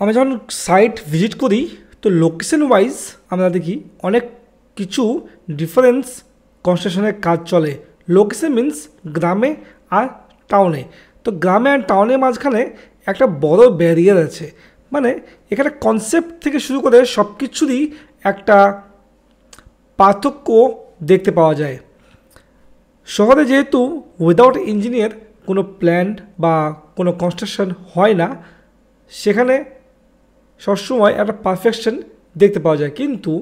আমরা যখন site visit করি তো লোকেশন ওয়াইজ আমরা দেখি অনেক কিছু ডিফারেন্স কনস্ট্রাকশনের কাজ চলে। লোকেশন মিন্স গ্রামে আর টাউনে। তো গ্রামে আর টাউনের মাঝখানে একটা বড় ব্যারিয়ার আছে, মানে এখানে কনসেপ্ট থেকে শুরু করে সব কিছুরই একটা পার্থক্য দেখতে পাওয়া যায়। শহরে যেহেতু উইদাউট ইঞ্জিনিয়ার কোনো প্ল্যান বা কোনো কনস্ট্রাকশন হয় না, সেখানে সবসময় একটা পারফেকশন দেখতে পাওয়া যায়, কিন্তু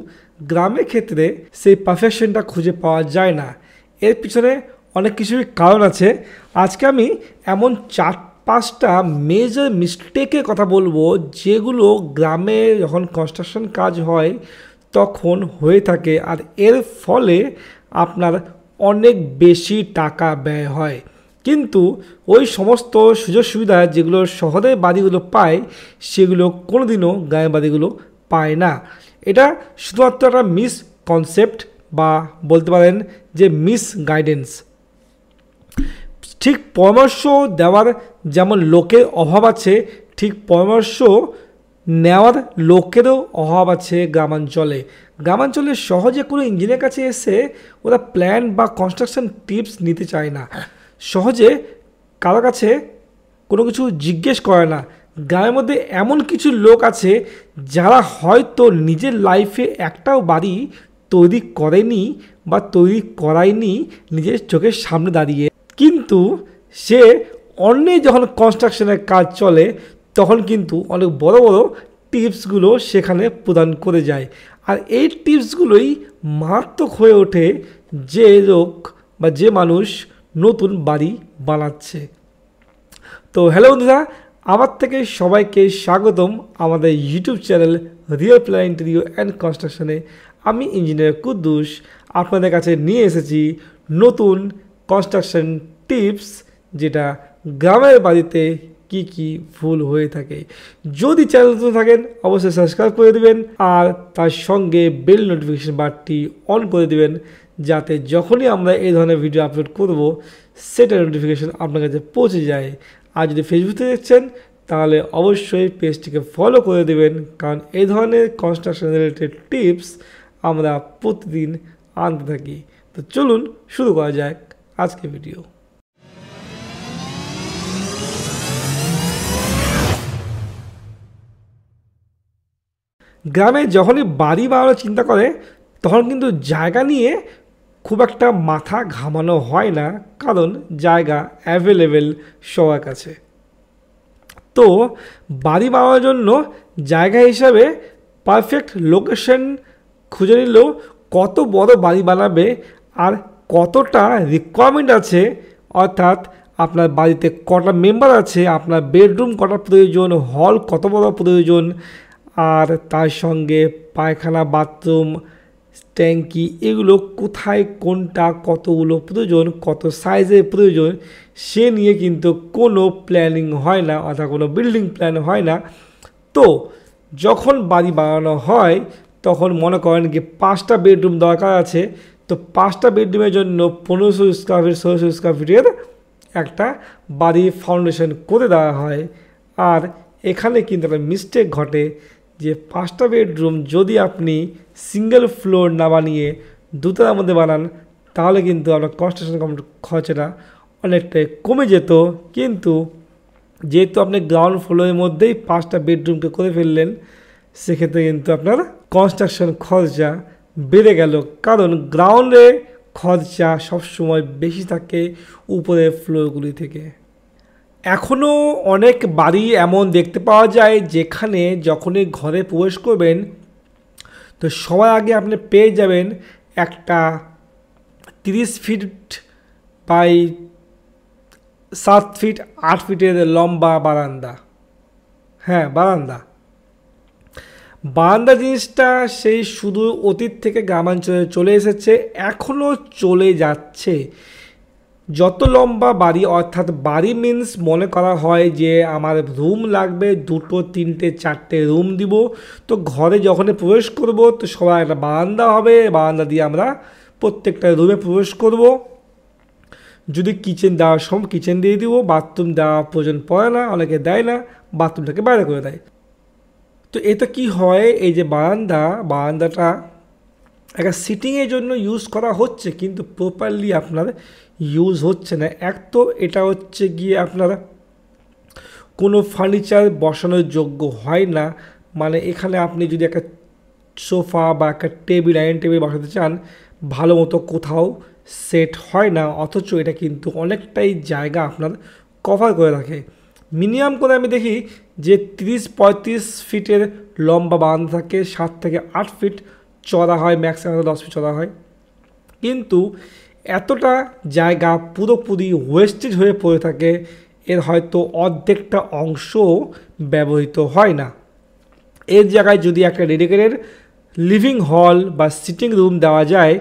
গ্রামের ক্ষেত্রে সেই পারফেকশনটা খুঁজে পাওয়া যায় না। এর পিছনে অনেক কিছুই কারণ আছে। আজকে আমি এমন 4-5টা মেজর মিস্টেকের কথা বলবো যেগুলো গ্রামে যখন কনস্ট্রাকশন কাজ হয় তখন হয়ে থাকে, আর এর ফলে আপনার অনেক বেশি টাকা ব্যয় হয়, কিন্তু ওই সমস্ত সুযোগ সুবিধা যেগুলো শহরের বাড়িগুলো পায় সেগুলো কোনোদিনও গ্রামের বাড়িগুলো পায় না। এটা শুধুমাত্র একটা মিস কনসেপ্ট বা বলতে পারেন যে মিস গাইডেন্স। ঠিক পরামর্শ দেওয়ার যেমন লোকের অভাব আছে, ঠিক পরামর্শ নেওয়ার লোকেরও অভাব আছে গ্রামাঞ্চলে। গ্রামাঞ্চলে সহজে কোনো ইঞ্জিনিয়ারের কাছে এসে ওরা প্ল্যান বা কনস্ট্রাকশন টিপস নিতে চায় না, সহজে কারো কাছে কোনো কিছু জিজ্ঞেস করে না। গ্রামের মধ্যে এমন কিছু লোক আছে যারা হয়তো নিজের লাইফে একটাও বাড়ি তৈরি করেনি বা তৈরি করায়নি নিজের চোখের সামনে দাঁড়িয়ে, কিন্তু সে অন্যের যখন কনস্ট্রাকশনের কাজ চলে তখন কিন্তু অনেক বড় বড় টিপসগুলো সেখানে প্রদান করে যায়। আর এই টিপসগুলোই মারাত্মক হয়ে ওঠে যে লোক বা যে মানুষ নতুন বাড়ি বানাচ্ছে। তো হ্যালো বন্ধুরা, আমার থেকে সবাইকে স্বাগতম আমাদের YouTube channel real plan interior and কনস্ট্রাকশনে। আমি ইঞ্জিনিয়ার কুদ্দুস আপনাদের কাছে নিয়ে এসেছি নতুন কনস্ট্রাকশন টিপস, যেটা গ্রামের বাড়িতে কি কি ভুল হয়ে থাকে। যদি চ্যানেল নতুন থাকেন অবশ্যই সাবস্ক্রাইব করে দেবেন আর তার সঙ্গে বেল নোটিফিকেশন বারটি অন করে দেবেন, যাতে যখনই আমরা এই ধরনের ভিডিও আপলোড করব সেটার নোটিফিকেশন আপনার কাছে পৌঁছে যায়। আর যদি ফেসবুকে দেখছেন তাহলে অবশ্যই পেজটিকে ফলো করে দেবেন, কারণ এই ধরনের কনস্ট্রাকশন রিলেটেড টিপস আমরা প্রতিদিন আনতে থাকি। তো চলুন শুরু করা যাক আজকে ভিডিও। গ্রামে যখনই বাড়ি বানানোর চিন্তা করে তখন কিন্তু জায়গা নিয়ে খুব একটা মাথা ঘামানো হয় না, কারণ জায়গা অ্যাভেলেবেল সবার কাছে। তো বাড়ি বানানোর জন্য জায়গা হিসাবে পারফেক্ট লোকেশন খুঁজে নিলেও কত বড় বাড়ি বানাবে আর কতটা রিকোয়ারমেন্ট আছে, অর্থাৎ আপনার বাড়িতে কটা মেম্বার আছে, আপনার বেডরুম কটা প্রয়োজন, হল কত বড় প্রয়োজন, আর তার সঙ্গে পায়খানা, বাথরুম, ট্যাঙ্কি, এগুলো কোথায় কোনটা কতগুলো প্রয়োজন, কত সাইজের প্রয়োজন, সে নিয়ে কিন্তু কোনো প্ল্যানিং হয় না, অর্থাৎ কোনো বিল্ডিং প্ল্যান হয় না। তো যখন বাড়ি বানানো হয় তখন মনে করেন কি 5টা বেডরুম দরকার আছে, তো 5টা বেডরুমের জন্য 1500 স্কোয়ার ফিট 1600 স্কোয়ার ফিটের একটা বাড়ি ফাউন্ডেশন করে দেওয়া হয়। আর এখানে কিন্তু একটা মিস্টেক ঘটে যে 5টা বেডরুম যদি আপনি সিঙ্গেল ফ্লোর না বানিয়ে দুতলার মধ্যে বানান তাহলে কিন্তু আপনার কনস্ট্রাকশন খরচটা অনেকটাই কমে যেত, কিন্তু যেহেতু আপনি গ্রাউন্ড ফ্লোরের মধ্যেই 5টা বেডরুমকে করে ফেললেন সেক্ষেত্রে কিন্তু আপনার কনস্ট্রাকশন খরচা বেড়ে গেল, কারণ গ্রাউন্ডে খরচা সবসময় বেশি থাকে উপরের ফ্লোরগুলি থেকে। এখনও অনেক বাড়ি এমন দেখতে পাওয়া যায় যেখানে যখনই ঘরে প্রবেশ করবেন তো সবার আগে আপনি পেয়ে যাবেন একটা 30 ফিট বাই 7 ফিট 8 ফিটের লম্বা বারান্দা। হ্যাঁ, বারান্দা জিনিসটা সেই শুধু অতীত থেকে গ্রামাঞ্চলে চলে এসেছে, এখনও চলে যাচ্ছে। যত লম্বা বাড়ি, অর্থাৎ বাড়ি মিন্স মনে করা হয় যে আমার রুম লাগবে 2টো 3টে 4টে রুম দিব, তো ঘরে যখনই প্রবেশ করব তো সবার একটা বারান্দা হবে, বারান্দা দিয়ে আমরা প্রত্যেকটা রুমে প্রবেশ করব। যদি কিচেন দেওয়ার সময় কিচেন দিয়ে দিব, বাথরুম দেওয়া প্রয়োজন পড়ে না, অনেকে দেয় না, বাথরুমটাকে বাইরে করে দেয়। তো এতে কি হয়, এই যে বারান্দাটা একটা সিটিংয়ের জন্য ইউজ করা হচ্ছে, কিন্তু প্রপারলি আপনার ইউজ হচ্ছে না। এক তো এটা হচ্ছে গিয়ে আপনার কোনো ফার্নিচার বসানোর যোগ্য হয় না, মানে এখানে আপনি যদি একটা সোফা বা একটা ডাইনিং টেবিল বসাতে চান, ভালো মতো কোথাও সেট হয় না, অথচ এটা কিন্তু অনেকটাই জায়গা আপনার কভার করে রাখে। মিনিমাম করে আমি দেখি যে 30-35 ফিটের লম্বা বারান্দা থাকে, 7 থেকে 8 ফিট চড়া হয়, ম্যাক্সিমাম 10 ফিট চড়া হয়, কিন্তু এতটা জায়গা পুরোপুরি ওয়েস্টেজ হয়ে পড়ে থাকে, এর হয়তো অর্ধেকটা অংশ ব্যবহৃত হয় না। এর জায়গায় যদি একটা ডেডিকেটেড লিভিং হল বা সিটিং রুম দেওয়া যায়,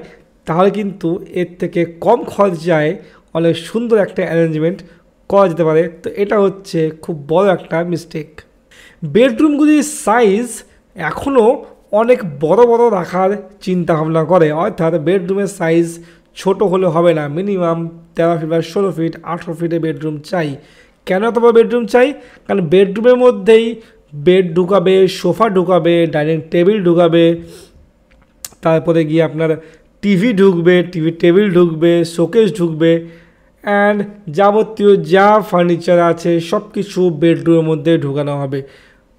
তাহলে কিন্তু এর থেকে কম খরচায় অনেক সুন্দর একটা অ্যারেঞ্জমেন্ট করা যেতে পারে। তো এটা হচ্ছে খুব বড় একটা মিস্টেক। বেডরুমগুলির সাইজ এখনও অনেক বড় বড় রাখার চিন্তা ভাবনা করে, অর্থাৎ বেডরুমের সাইজ ছোট হলে হবে না, মিনিমাম 13 ফিট বা 16 ফিট 18 ফিটের বেডরুম চাই। কেন এত বড় বেডরুম চাই? কারণ বেডরুমের মধ্যেই বেড ঢুকাবে, সোফা ঢুকাবে, ডাইনিং টেবিল ঢুকাবে, তারপরে গিয়ে আপনার টিভি ঢুকবে, টিভি টেবিল ঢুকবে, শোকেস ঢুকবে, অ্যান্ড যাবতীয় যা ফার্নিচার আছে সব কিছু বেডরুমের মধ্যে ঢুকানো হবে।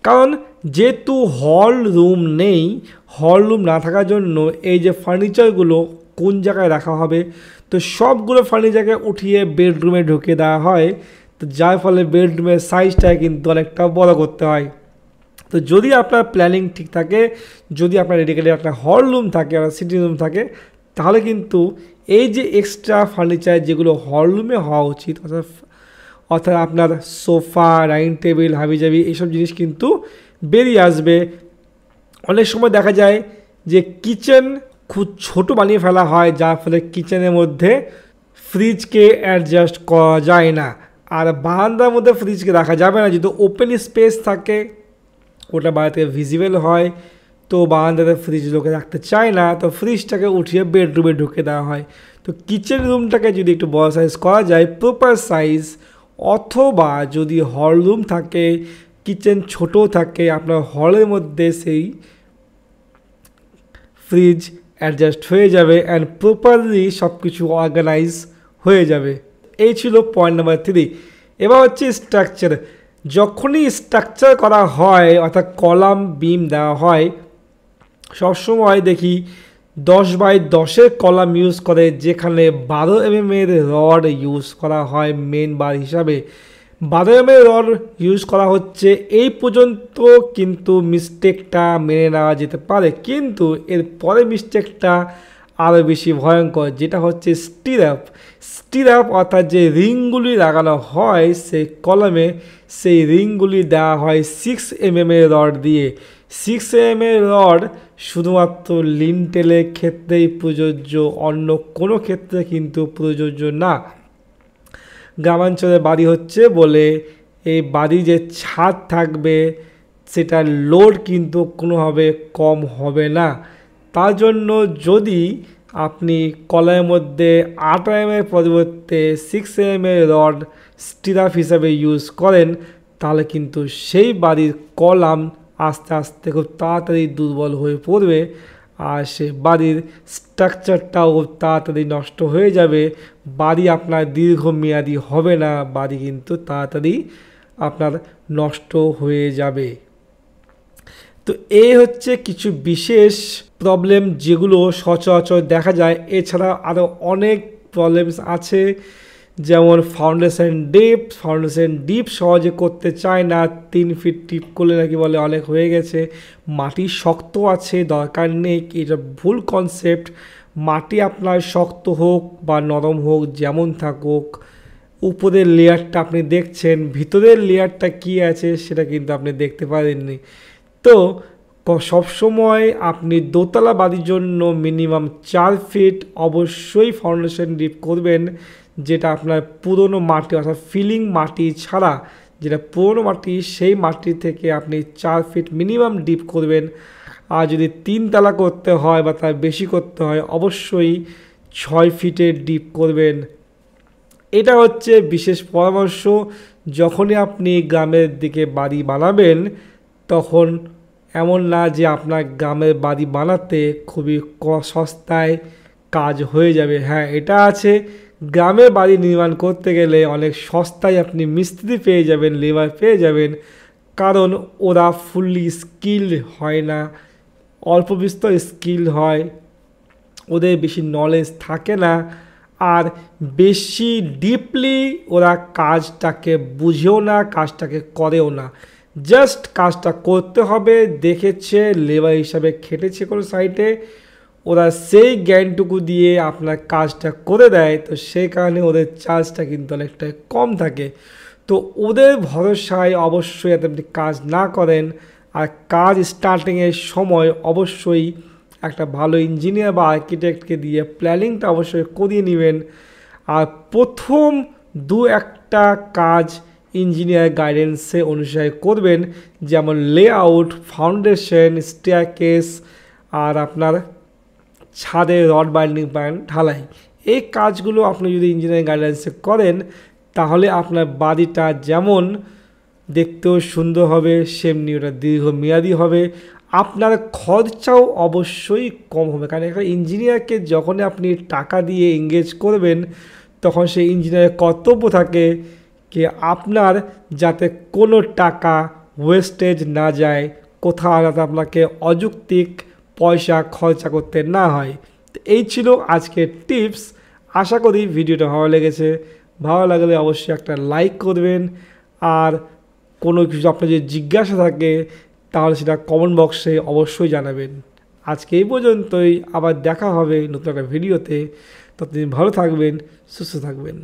কারণ যেহেতু হল রুম নেই, হল রুম না থাকার জন্য এই যে ফার্নিচারগুলো কোন জায়গায় রাখা হবে, তো সবগুলো ফার্নিচারকে উঠিয়ে বেডরুমে ঢুকিয়ে দেওয়া হয়, তো যার ফলে বেডরুমের সাইজটা কিন্তু অনেকটা বড় করতে হয়। তো যদি আপনার প্ল্যানিং ঠিক থাকে, যদি আপনার ডেডিকেটেড একটা হল রুম থাকে, একটা সিটিং রুম থাকে, তাহলে কিন্তু এই যে এক্সট্রা ফার্নিচার যেগুলো হল রুমে হওয়া উচিত, অর্থাৎ আপনার সোফা, ডাইনিং টেবিল, হাবিজাবি, এইসব জিনিস কিন্তু বেরিয়ে আসবে। অনেক সময় দেখা যায় যে কিচেন খুব ছোট বানিয়ে ফেলা হয়, যার ফলে কিচেনের মধ্যে ফ্রিজকে অ্যাডজাস্ট করা যায় না, আর বারান্দার মধ্যে ফ্রিজকে রাখা যাবে না, যদি ওপেন স্পেস থাকে, ওটা বাইরে থেকে ভিজিবল হয়, তো বারান্দাতে ফ্রিজ লোকে রাখতে চায় না, তো ফ্রিজটাকে উঠিয়ে বেডরুমে ঢুকে দেওয়া হয়। তো কিচেন রুমটাকে যদি একটু বড় সাইজ করা যায়, প্রপার সাইজ, অথবা যদি হল রুম থাকে, কিচেন ছোট থাকে, আপনার হলের মধ্যে সেই ফ্রিজ অ্যাডজাস্ট হয়ে যাবে অ্যান্ড প্রপারলি সব কিছু অর্গানাইজ হয়ে যাবে। এই ছিল পয়েন্ট নাম্বার 3। এবার হচ্ছে স্ট্রাকচার। যখনই স্ট্রাকচার করা হয়, অর্থাৎ কলাম বিম দেওয়া হয়, সবসময় দেখি 10x10 কলাম ইউজ করে, যেখানে 12 mm রড ইউজ করা হয় মেন বার হিসাবে। 12 mm রড ইউজ করা হচ্ছে, এই পর্যন্ত কিন্তু মিস্টেকটা মেনে নেওয়া যেতে পারে, কিন্তু এর পরে মিস্টেকটা আরও বেশি ভয়ঙ্কর, যেটা হচ্ছে স্টিরাপ, অর্থাৎ যে রিংগুলি লাগানো হয় সেই কলমে, সেই রিংগুলি দেওয়া হয় 6 mm রড দিয়ে। 6 mm রড শুধুমাত্র লিন্টেলের ক্ষেত্রেই প্রযোজ্য, অন্য কোনো ক্ষেত্রে কিন্তু প্রযোজ্য না। গ্রামাঞ্চলে বাড়ি হচ্ছে বলে এই বাড়ি যে ছাদ থাকবে সেটার লোড কিন্তু কোনোভাবে কম হবে না। তার জন্য যদি আপনি কলামের মধ্যে 8 mm পরিবর্তে 6 mm রড স্টিরাপ হিসাবে ইউজ করেন, তাহলে কিন্তু সেই বাড়ির কলাম আস্তে আস্তে খুব তাড়াতাড়ি দুর্বল হয়ে পড়বে, আর সে বাড়ির স্ট্রাকচারটাও তাড়াতাড়ি নষ্ট হয়ে যাবে, বাড়ি আপনার দীর্ঘমেয়াদী হবে না, বাড়ি কিন্তু তাড়াতাড়ি আপনার নষ্ট হয়ে যাবে। তো এই হচ্ছে কিছু বিশেষ প্রবলেম যেগুলো সচরাচর দেখা যায়। এছাড়া আরও অনেক প্রবলেমস আছে, যেমন ফাউন্ডেশন ডিপ সহজে করতে চায় না, 3 ফিট ডিপ করলে নাকি বলে অনেক হয়ে গেছে। মাটি শক্ত আছে, দরকার নেই, এটা ভুল কনসেপ্ট। মাটি আপনার শক্ত হোক বা নরম হোক, যেমন থাকুক, উপরের লেয়ারটা আপনি দেখছেন, ভিতরের লেয়ারটা কী আছে সেটা কিন্তু আপনি দেখতে পারেননি। তো সবসময় আপনি দোতলা বাড়ির জন্য মিনিমাম 4 ফিট অবশ্যই ফাউন্ডেশন ডিপ করবেন, যেটা আপনার পুরনো মাটি, অর্থাৎ ফিলিং মাটি ছাড়া যেটা পুরনো মাটি, সেই মাটি থেকে আপনি 4 ফিট মিনিমাম ডিপ করবেন। আর যদি 3 তলা করতে হয় বা তার বেশি করতে হয়, অবশ্যই 6 ফিটের ডিপ করবেন। এটা হচ্ছে বিশেষ পরামর্শ। যখনই আপনি গ্রামের দিকে বাড়ি বানাবেন, তখন এমন না যে আপনার গ্রামের বাড়ি বানাতে খুবই সস্তায় কাজ হয়ে যাবে। হ্যাঁ, এটা আছে, গ্রামে বাড়ি নির্মাণ করতে গেলে অনেক সস্তায় আপনি মিস্ত্রি পেয়ে যাবেন, লেবার পেয়ে যাবেন, কারণ ওরা ফুললি স্কিল্ড হয় না, অল্প বিস্তর স্কিল হয়, ওদের বেশি নলেজ থাকে না, আর বেশি ডিপলি ওরা কাজটাকে বুঝেও না, কাজটাকে করেও না। জাস্ট কাজটা করতে হবে, দেখেছে, লেবার হিসাবে খেটেছে কোনো সাইটে, ওরা সেই জ্ঞানটুকু দিয়ে আপনার কাজটা করে দেয়, তো সেই কারণে ওদের চার্জটা কিন্তু অনেকটা কম থাকে। তো ওদের ভরসায় অবশ্যই যাতে আপনি কাজ না করেন, আর কাজ স্টার্টিংয়ের সময় অবশ্যই একটা ভালো ইঞ্জিনিয়ার বা আর্কিটেক্টকে দিয়ে প্ল্যানিংটা অবশ্যই করিয়ে নেবেন। আর প্রথম একটা কাজ ইঞ্জিনিয়ার গাইডেন্সে অনুসারে করবেন, যেমন লেআউট, ফাউন্ডেশন, স্টেয়ারকেস, আর আপনার ছাদে রড বাইন্ডিং প্ল্যান, ঢালাই। এই কাজগুলো আপনি যদি ইঞ্জিনিয়ারিং গাইডেন্সে করেন, তাহলে আপনার বাড়িটা যেমন দেখতেও সুন্দর হবে, সেমনি ওটা দীর্ঘমেয়াদী হবে, আপনার খরচাও অবশ্যই কম হবে। কারণ একটা ইঞ্জিনিয়ারকে যখন আপনি টাকা দিয়ে এঙ্গেজ করবেন, তখন সেই ইঞ্জিনিয়ারের কর্তব্য থাকে যে আপনার যাতে কোনো টাকা ওয়েস্টেজ না যায়, কোথাও যাতে আপনাকে অযৌক্তিক পয়সা খরচা করতে না হয়। তো এই ছিল আজকের টিপস। আশা করি ভিডিওটা ভালো লেগেছে। ভালো লাগলে অবশ্যই একটা লাইক করবেন, আর কোনো কিছু আপনার যদি জিজ্ঞাসা থাকে তাহলে সেটা কমেন্ট বক্সে অবশ্যই জানাবেন। আজকে এই পর্যন্তই, আবার দেখা হবে নতুন একটা ভিডিওতে। ততদিন ভালো থাকবেন, সুস্থ থাকবেন।